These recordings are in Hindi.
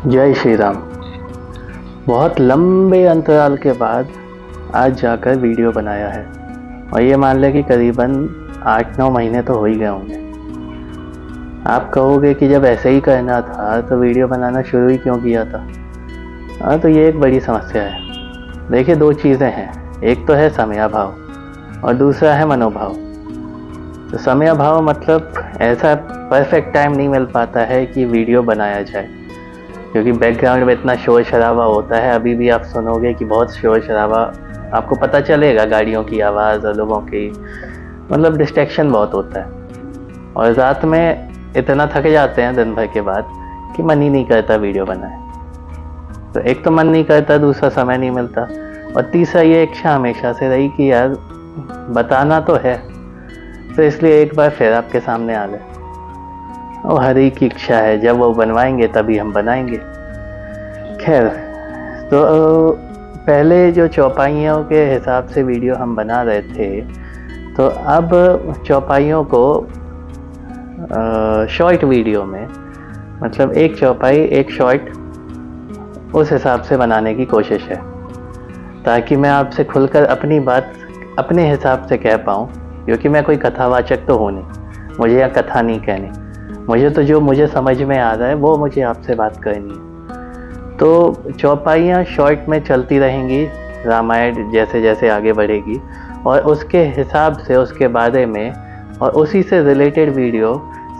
जय श्री राम। बहुत लंबे अंतराल के बाद आज जाकर वीडियो बनाया है और ये मान लें कि करीबन 8-9 महीने तो हो ही गए होंगे। आप कहोगे कि जब ऐसे ही करना था तो वीडियो बनाना शुरू ही क्यों किया था। हाँ, तो ये एक बड़ी समस्या है। देखिए, दो चीज़ें हैं, एक तो है समयाभाव और दूसरा है मनोभाव। तो समयाभाव मतलब ऐसा परफेक्ट टाइम नहीं मिल पाता है कि वीडियो बनाया जाए, क्योंकि बैकग्राउंड में इतना शोर शराबा होता है। अभी भी आप सुनोगे कि बहुत शोर शराबा, आपको पता चलेगा गाड़ियों की आवाज़ और लोगों की, मतलब डिस्ट्रैक्शन बहुत होता है। और रात में इतना थक जाते हैं दिन भर के बाद कि मन ही नहीं करता वीडियो बनाए। तो एक तो मन नहीं करता, दूसरा समय नहीं मिलता, और तीसरा ये इच्छा हमेशा से रही कि यार बताना तो है, तो इसलिए एक बार फिर आपके सामने आ गए। और हर एक की इच्छा है, जब वो बनवाएंगे तभी हम बनाएंगे। खैर, तो पहले जो चौपाइयों के हिसाब से वीडियो हम बना रहे थे, तो अब चौपाइयों को शॉर्ट वीडियो में, मतलब एक चौपाई एक शॉर्ट, उस हिसाब से बनाने की कोशिश है, ताकि मैं आपसे खुलकर अपनी बात अपने हिसाब से कह पाऊँ। क्योंकि मैं कोई कथावाचक तो हूँ नहीं, मुझे यहाँ कथा नहीं कहनी, मुझे तो जो मुझे समझ में आ रहा है वो मुझे आपसे बात करनी है। तो चौपाइयाँ शॉर्ट में चलती रहेंगी, रामायण जैसे जैसे आगे बढ़ेगी, और उसके हिसाब से, उसके बारे में और उसी से रिलेटेड वीडियो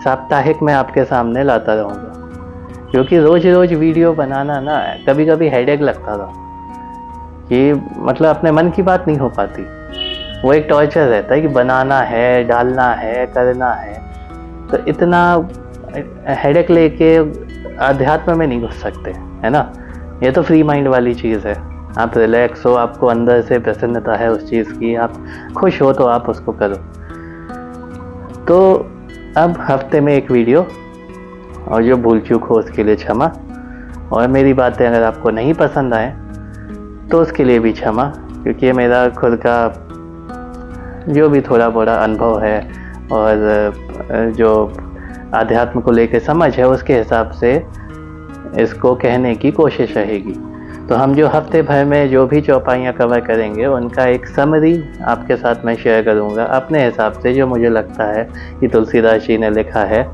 साप्ताहिक में आपके सामने लाता रहूँगा। क्योंकि रोज़ रोज़ वीडियो बनाना ना कभी कभी हेडेक लगता था, कि मतलब अपने मन की बात नहीं हो पाती। वो एक टॉर्चर रहता है कि बनाना है, डालना है, करना है। तो इतना हेडेक लेके अध्यात्म में नहीं घुस सकते, है ना। ये तो फ्री माइंड वाली चीज़ है। आप रिलैक्स हो, आपको अंदर से प्रसन्नता है उस चीज़ की, आप खुश हो तो आप उसको करो। तो अब हफ्ते में एक वीडियो, और जो भूल चूक हो उसके लिए क्षमा, और मेरी बातें अगर आपको नहीं पसंद आए तो उसके लिए भी क्षमा, क्योंकि ये मेरा खुद का जो भी थोड़ा बड़ा अनुभव है और जो आध्यात्म को लेकर समझ है, उसके हिसाब से इसको कहने की कोशिश रहेगी। तो हम जो हफ्ते भर में जो भी चौपाइयाँ कवर करेंगे, उनका एक समरी आपके साथ मैं शेयर करूँगा अपने हिसाब से, जो मुझे लगता है कि तुलसीदास जी ने लिखा है,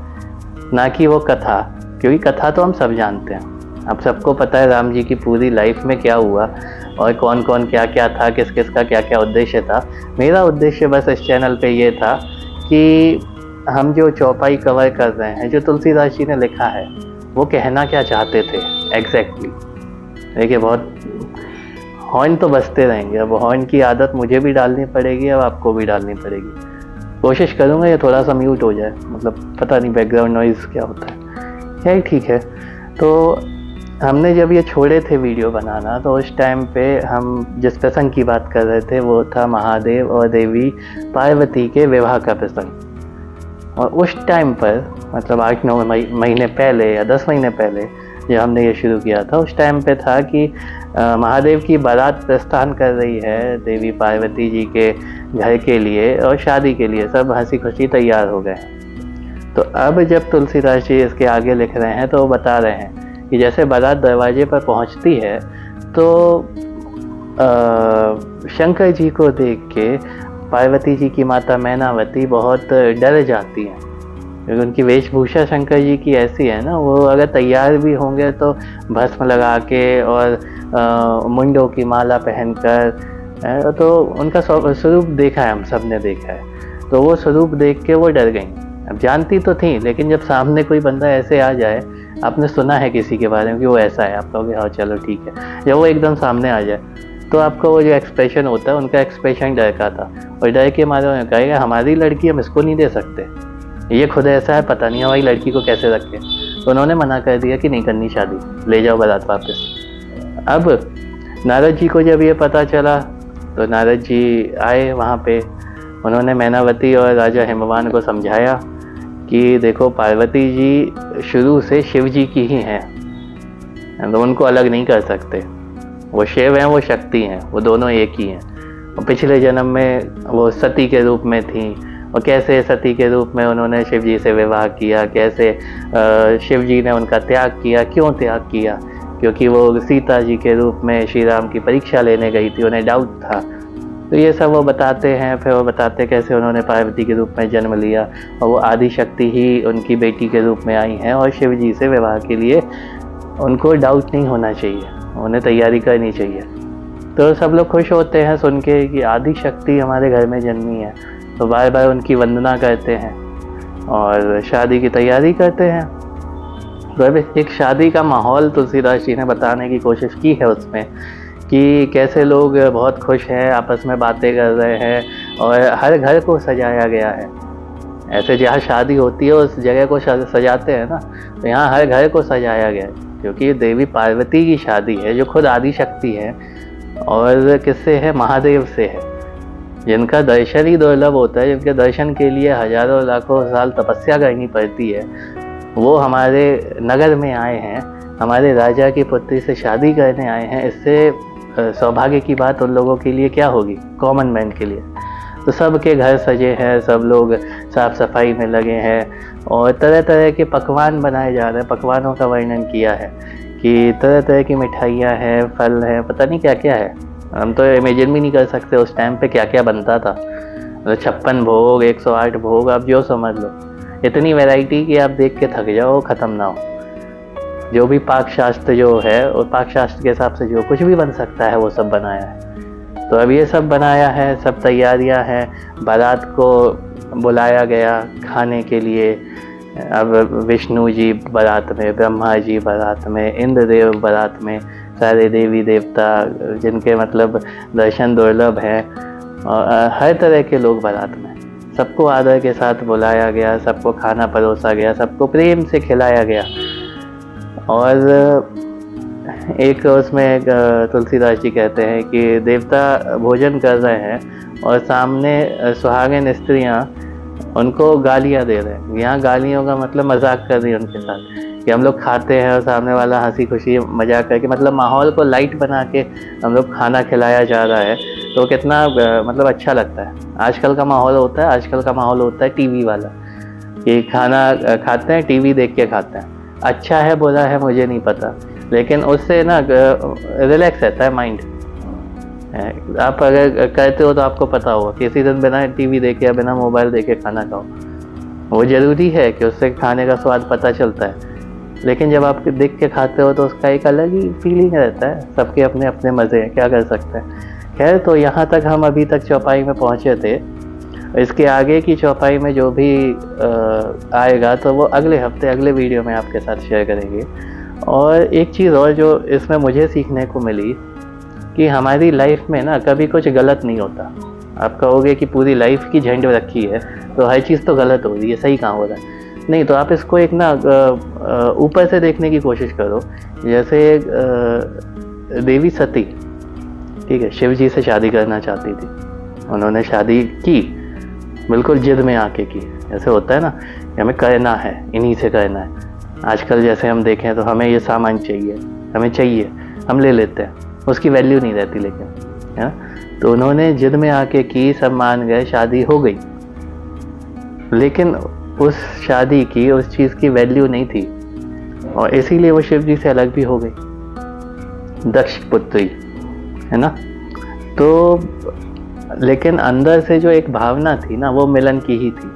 ना कि वो कथा। क्योंकि कथा तो हम सब जानते हैं, आप सबको पता है राम जी की पूरी लाइफ में क्या हुआ और कौन कौन क्या क्या था, किस किस का क्या क्या उद्देश्य था। मेरा उद्देश्य बस इस चैनल पे ये था कि हम जो चौपाई कवर कर रहे हैं, जो तुलसीदास जी ने लिखा है, वो कहना क्या चाहते थे एग्जैक्टली। देखिए, बहुत हॉर्न तो बजते रहेंगे, अब हॉर्न की आदत मुझे भी डालनी पड़ेगी, अब आपको भी डालनी पड़ेगी। कोशिश करूँगा ये थोड़ा सा म्यूट हो जाए, मतलब पता नहीं बैकग्राउंड नॉइज़ क्या होता है। क्या ठीक है। तो हमने जब ये छोड़े थे वीडियो बनाना, तो उस टाइम पे हम जिस प्रसंग की बात कर रहे थे वो था महादेव और देवी पार्वती के विवाह का प्रसंग। और उस टाइम पर, मतलब 8-9 महीने पहले या 10 महीने पहले जब हमने ये शुरू किया था, उस टाइम पे था कि महादेव की बारात प्रस्थान कर रही है देवी पार्वती जी के घर के लिए, और शादी के लिए सब हंसी खुशी तैयार हो गए। तो अब जब तुलसीदास जी इसके आगे लिख रहे हैं, तो वो बता रहे हैं कि जैसे बारात दरवाजे पर पहुंचती है, तो शंकर जी को देख के पार्वती जी की माता मैनावती बहुत डर जाती हैं, क्योंकि उनकी वेशभूषा शंकर जी की ऐसी है ना, वो अगर तैयार भी होंगे तो भस्म लगा के और मुंडों की माला पहनकर, तो उनका स्वरूप देखा है, हम सब ने देखा है। तो वो स्वरूप देख के वो डर गई। अब जानती तो थी, लेकिन जब सामने कोई बंदा ऐसे आ जाए, आपने सुना है किसी के बारे में कि वो ऐसा है, आप कहोगे हाँ चलो ठीक है। जब वो एकदम सामने आ जाए, तो आपका वो जो एक्सप्रेशन होता है, उनका एक्सप्रेशन डर का था, और डर के मारे उन्होंने कहा हमारी लड़की हम इसको नहीं दे सकते, ये खुद ऐसा है, पता नहीं हमारी लड़की को कैसे रखें। तो उन्होंने मना कर दिया कि नहीं करनी शादी, ले जाओ बारात वापस। अब नारद जी को जब ये पता चला, तो नारद जी आए वहाँ पे, उन्होंने मैनावती और राजा हिमवान को समझाया कि देखो, पार्वती जी शुरू से शिव जी की ही हैं, तो उनको अलग नहीं कर सकते। वो शिव हैं, वो शक्ति हैं, वो दोनों एक ही हैं। और पिछले जन्म में वो सती के रूप में थी, और कैसे सती के रूप में उन्होंने शिव जी से विवाह किया, कैसे शिव जी ने उनका त्याग किया। क्यों त्याग किया? क्योंकि वो सीता जी के रूप में श्री राम की परीक्षा लेने गई थी, उन्हें डाउट था। तो ये सब वो बताते हैं। फिर वो बताते कैसे उन्होंने पार्वती के रूप में जन्म लिया और वो आदि शक्ति ही उनकी बेटी के रूप में आई हैं, और शिव जी से विवाह के लिए उनको डाउट नहीं होना चाहिए, उन्हें तैयारी करनी चाहिए। तो सब लोग खुश होते हैं सुन के कि आदि शक्ति हमारे घर में जन्मी है, तो बार बार उनकी वंदना करते हैं और शादी की तैयारी करते हैं। तो अब एक शादी का माहौल तुलसीदास जी ने बताने की कोशिश की है उसमें, कि कैसे लोग बहुत खुश हैं, आपस में बातें कर रहे हैं और हर घर को सजाया गया है। ऐसे जहाँ शादी होती है उस जगह को सजाते हैं ना, तो यहाँ हर घर को सजाया गया है, क्योंकि देवी पार्वती की शादी है जो खुद आदि शक्ति है और किससे है? महादेव से है, जिनका दर्शन ही दुर्लभ होता है, जिनके दर्शन के लिए हजारों लाखों साल तपस्या करनी पड़ती है। वो हमारे नगर में आए हैं, हमारे राजा की पुत्री से शादी करने आए हैं। इससे सौभाग्य की बात उन लोगों के लिए क्या होगी, कॉमन मैन के लिए। तो सबके घर सजे हैं, सब लोग साफ सफाई में लगे हैं और तरह तरह के पकवान बनाए जा रहे हैं। पकवानों का वर्णन किया है कि तरह तरह की मिठाइयाँ हैं, फल हैं, पता नहीं क्या क्या है। हम तो इमेजिन भी नहीं कर सकते उस टाइम पे क्या क्या बनता था। 56 भोग, 108 भोग, आप जो समझ लो। इतनी वैरायटी कि आप देख के थक जाओ, ख़त्म ना हो। जो भी पाक शास्त्र जो है, और पाक शास्त्र के हिसाब से जो कुछ भी बन सकता है वो सब बनाया है। तो अब ये सब बनाया है, सब तैयारियां हैं। बारात को बुलाया गया खाने के लिए। अब विष्णु जी बारात में, ब्रह्मा जी बारात में, इंद्रदेव बारात में, सारे देवी देवता जिनके मतलब दर्शन दुर्लभ हैं, और हर तरह के लोग बारात में। सबको आदर के साथ बुलाया गया, सबको खाना परोसा गया, सबको प्रेम से खिलाया गया। और एक उसमें तुलसीदास जी कहते हैं कि देवता भोजन कर रहे हैं और सामने सुहागिन स्त्रियां उनको गालियां दे रहे हैं। यहाँ गालियों का मतलब मजाक कर रही है उनके साथ, कि हम लोग खाते हैं और सामने वाला हंसी खुशी मजाक करके, मतलब माहौल को लाइट बना के हम लोग खाना खिलाया जा रहा है। तो कितना मतलब अच्छा लगता है। आजकल का माहौल होता है टीवी वाला, कि खाना खाते हैं टीवी देख के खाते हैं। अच्छा है बुरा है मुझे नहीं पता, लेकिन उससे ना रिलैक्स रहता है माइंड। आप अगर करते हो तो आपको पता होगा, किसी दिन बिना टीवी देखे या बिना मोबाइल देखे खाना खाओ, वो ज़रूरी है कि उससे खाने का स्वाद पता चलता है। लेकिन जब आप देख के खाते हो तो उसका एक अलग ही फीलिंग रहता है। सबके अपने अपने मज़े हैं, क्या कर सकते हैं। खैर, तो यहाँ तक हम अभी तक चौपाई में पहुँचे थे। इसके आगे की चौपाई में जो भी आएगा तो वो अगले हफ्ते अगले वीडियो में आपके साथ शेयर करेंगे। और एक चीज़ और जो इसमें मुझे सीखने को मिली, कि हमारी लाइफ में ना कभी कुछ गलत नहीं होता। आप कहोगे कि पूरी लाइफ की झंड रखी है तो हर चीज़ तो गलत हो रही है, सही कहाँ हो रहा है। नहीं, तो आप इसको एक ना ऊपर से देखने की कोशिश करो। जैसे देवी सती, ठीक है, शिव जी से शादी करना चाहती थी, उन्होंने शादी की, बिल्कुल जिद में आके की। जैसे होता है ना कि हमें करना है, इन्हीं से करना है। आजकल जैसे हम देखें तो हमें ये सामान चाहिए, हमें चाहिए, हम ले लेते हैं, उसकी वैल्यू नहीं रहती, लेकिन है। तो उन्होंने जिद में आके की, सब मान गए, शादी हो गई। लेकिन उस शादी की, उस चीज़ की वैल्यू नहीं थी, और इसीलिए वो शिव जी से अलग भी हो गई, दक्ष पुत्री, है ना। तो लेकिन अंदर से जो एक भावना थी ना, वो मिलन की ही थी,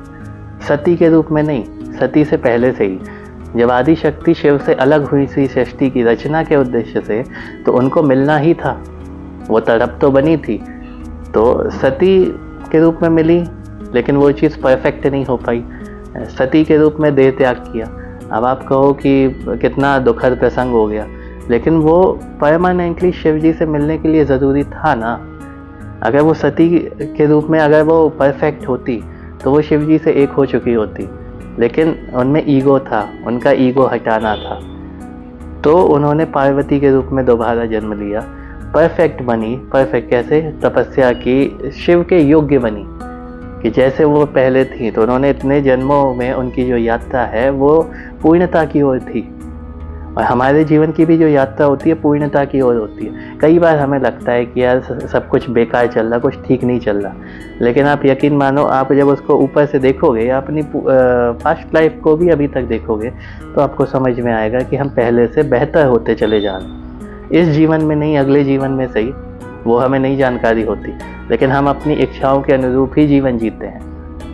सती के रूप में नहीं। सती से पहले से ही जब आदि शक्ति शिव से अलग हुई थी सृष्टि की रचना के उद्देश्य से, तो उनको मिलना ही था। वो तड़प तो बनी थी, तो सती के रूप में मिली, लेकिन वो चीज़ परफेक्ट नहीं हो पाई। सती के रूप में देह त्याग किया। अब आप कहो कि कितना दुखद प्रसंग हो गया, लेकिन वो परमानेंटली शिव जी से मिलने के लिए ज़रूरी था ना। अगर वो सती के रूप में अगर वो परफेक्ट होती तो वो शिव जी से एक हो चुकी होती, लेकिन उनमें ईगो था, उनका ईगो हटाना था। तो उन्होंने पार्वती के रूप में दोबारा जन्म लिया, परफेक्ट बनी। परफेक्ट कैसे? तपस्या की, शिव के योग्य बनी, कि जैसे वो पहले थी। तो उन्होंने इतने जन्मों में उनकी जो यात्रा है वो पूर्णता की ओर थी, और हमारे जीवन की भी जो यात्रा होती है पूर्णता की ओर होती है। कई बार हमें लगता है कि यार सब कुछ बेकार चल रहा, कुछ ठीक नहीं चल रहा, लेकिन आप यकीन मानो, आप जब उसको ऊपर से देखोगे या अपनी पास्ट लाइफ को भी अभी तक देखोगे, तो आपको समझ में आएगा कि हम पहले से बेहतर होते चले जा रहे हैं। इस जीवन में नहीं, अगले जीवन में सही, वो हमें नहीं जानकारी होती, लेकिन हम अपनी इच्छाओं के अनुरूप ही जीवन जीते हैं।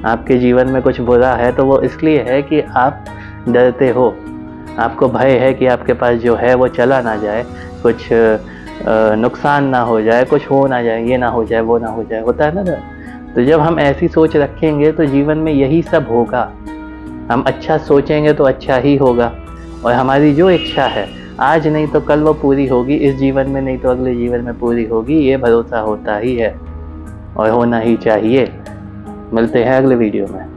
आपके जीवन में कुछ बुरा है तो वो इसलिए है कि आप डरते हो, आपको भय है कि आपके पास जो है वो चला ना जाए, कुछ नुकसान ना हो जाए, कुछ हो ना जाए, ये ना हो जाए, वो ना हो जाए, होता है ना। तो जब हम ऐसी सोच रखेंगे तो जीवन में यही सब होगा। हम अच्छा सोचेंगे तो अच्छा ही होगा, और हमारी जो इच्छा है आज नहीं तो कल वो पूरी होगी, इस जीवन में नहीं तो अगले जीवन में पूरी होगी, ये भरोसा होता ही है और होना ही चाहिए। मिलते हैं अगले वीडियो में।